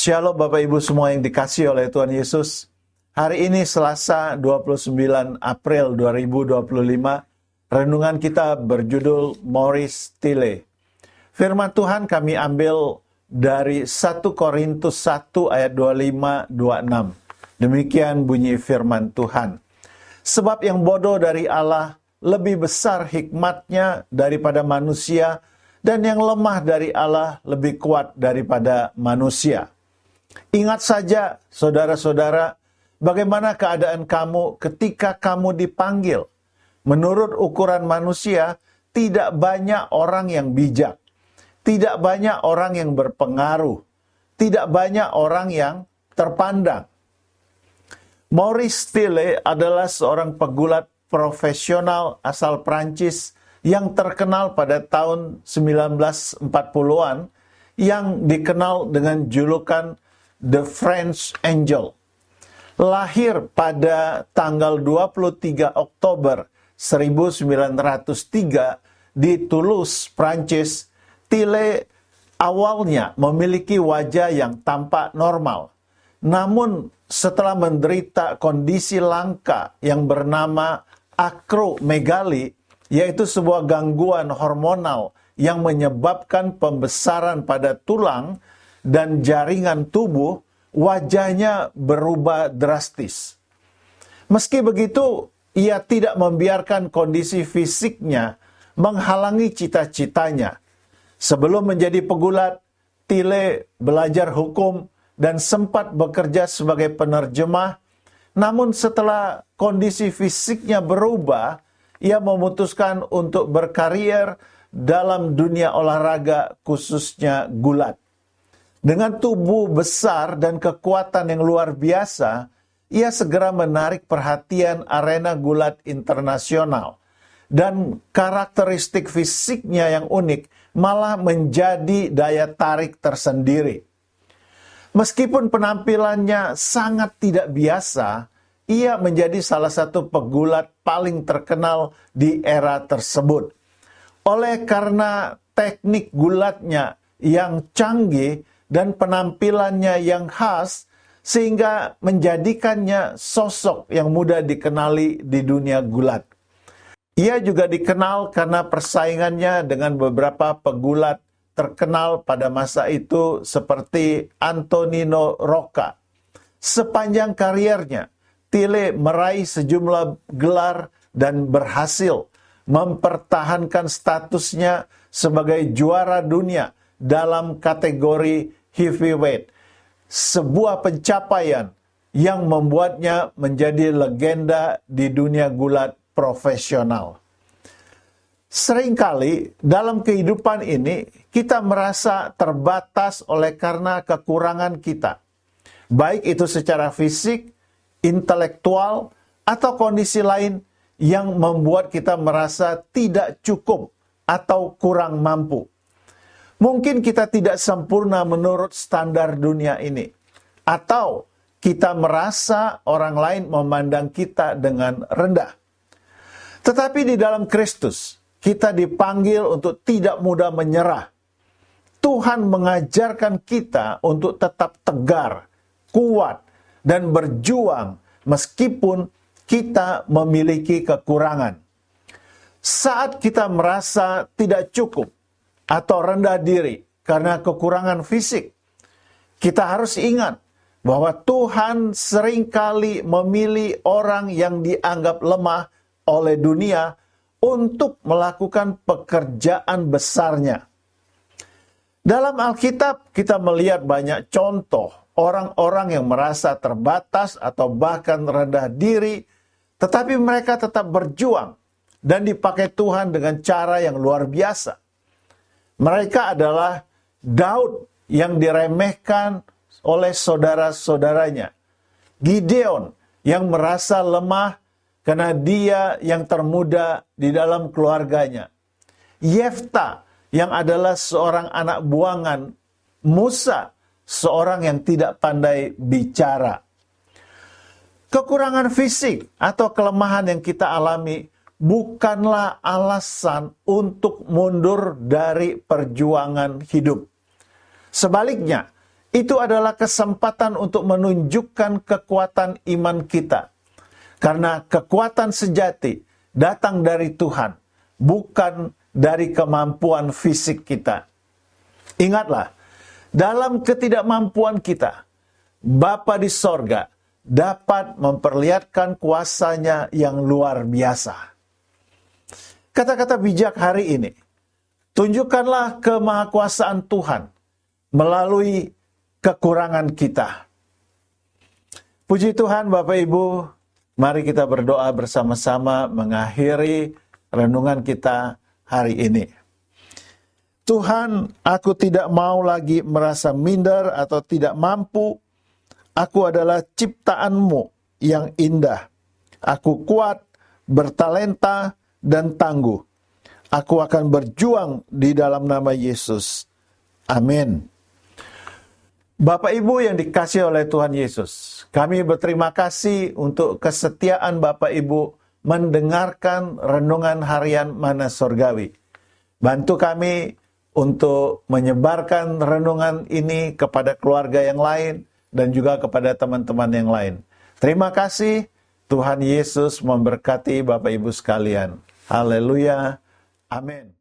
Shalom Bapak Ibu semua yang dikasihi oleh Tuhan Yesus. Hari ini Selasa 29 April 2025. Renungan kita berjudul Maurice Tillet. Firman Tuhan kami ambil dari 1 Korintus 1 ayat 25-26. Demikian bunyi firman Tuhan. Sebab yang bodoh dari Allah lebih besar hikmatnya daripada manusia, dan yang lemah dari Allah lebih kuat daripada manusia. Ingat saja, saudara-saudara, bagaimana keadaan kamu ketika kamu dipanggil. Menurut ukuran manusia, tidak banyak orang yang bijak. Tidak banyak orang yang berpengaruh. Tidak banyak orang yang terpandang. Maurice Tillet adalah seorang pegulat profesional asal Prancis yang terkenal pada tahun 1940-an, yang dikenal dengan julukan The French Angel. Lahir pada tanggal 23 Oktober 1903 di Toulouse, Prancis, Tillet awalnya memiliki wajah yang tampak normal. Namun setelah menderita kondisi langka yang bernama akromegali, yaitu sebuah gangguan hormonal yang menyebabkan pembesaran pada tulang dan jaringan tubuh, wajahnya berubah drastis. Meski begitu, ia tidak membiarkan kondisi fisiknya menghalangi cita-citanya. Sebelum menjadi pegulat, Tillet belajar hukum dan sempat bekerja sebagai penerjemah. Namun setelah kondisi fisiknya berubah, ia memutuskan untuk berkarier dalam dunia olahraga, khususnya gulat. Dengan tubuh besar dan kekuatan yang luar biasa, ia segera menarik perhatian arena gulat internasional. Dan karakteristik fisiknya yang unik malah menjadi daya tarik tersendiri. Meskipun penampilannya sangat tidak biasa, ia menjadi salah satu pegulat paling terkenal di era tersebut. Oleh karena teknik gulatnya yang canggih dan penampilannya yang khas, sehingga menjadikannya sosok yang mudah dikenali di dunia gulat. Ia juga dikenal karena persaingannya dengan beberapa pegulat terkenal pada masa itu seperti Antonino Rocca. Sepanjang kariernya, Tillet meraih sejumlah gelar dan berhasil mempertahankan statusnya sebagai juara dunia dalam kategori heavyweight. Sebuah pencapaian yang membuatnya menjadi legenda di dunia gulat profesional. Seringkali dalam kehidupan ini kita merasa terbatas oleh karena kekurangan kita. Baik itu secara fisik, intelektual, atau kondisi lain yang membuat kita merasa tidak cukup atau kurang mampu. Mungkin kita tidak sempurna menurut standar dunia ini. Atau kita merasa orang lain memandang kita dengan rendah. Tetapi di dalam Kristus, kita dipanggil untuk tidak mudah menyerah. Tuhan mengajarkan kita untuk tetap tegar, kuat, dan berjuang meskipun kita memiliki kekurangan. Saat kita merasa tidak cukup atau rendah diri karena kekurangan fisik, kita harus ingat bahwa Tuhan seringkali memilih orang yang dianggap lemah oleh dunia untuk melakukan pekerjaan besarnya. Dalam Alkitab kita melihat banyak contoh orang-orang yang merasa terbatas atau bahkan rendah diri, tetapi mereka tetap berjuang dan dipakai Tuhan dengan cara yang luar biasa. Mereka adalah Daud yang diremehkan oleh saudara-saudaranya. Gideon yang merasa lemah karena dia yang termuda di dalam keluarganya. Yefta yang adalah seorang anak buangan. Musa, seorang yang tidak pandai bicara. Kekurangan fisik atau kelemahan yang kita alami bukanlah alasan untuk mundur dari perjuangan hidup. Sebaliknya, itu adalah kesempatan untuk menunjukkan kekuatan iman kita. Karena kekuatan sejati datang dari Tuhan, bukan dari kemampuan fisik kita. Ingatlah, dalam ketidakmampuan kita, Bapa di sorga dapat memperlihatkan kuasanya yang luar biasa. Kata-kata bijak hari ini, tunjukkanlah kemahakuasaan Tuhan melalui kekurangan kita. Puji Tuhan, Bapak Ibu, mari kita berdoa bersama-sama mengakhiri renungan kita hari ini. Tuhan, aku tidak mau lagi merasa minder atau tidak mampu. Aku adalah ciptaan-Mu yang indah. Aku kuat, bertalenta, dan tangguh. Aku akan berjuang di dalam nama Yesus. Amin. Bapak Ibu yang dikasihi oleh Tuhan Yesus, kami berterima kasih untuk kesetiaan Bapak Ibu mendengarkan renungan harian Mana Surgawi. Bantu kami untuk menyebarkan renungan ini kepada keluarga yang lain dan juga kepada teman-teman yang lain. Terima kasih, Tuhan Yesus memberkati Bapak Ibu sekalian. Haleluya. Amin.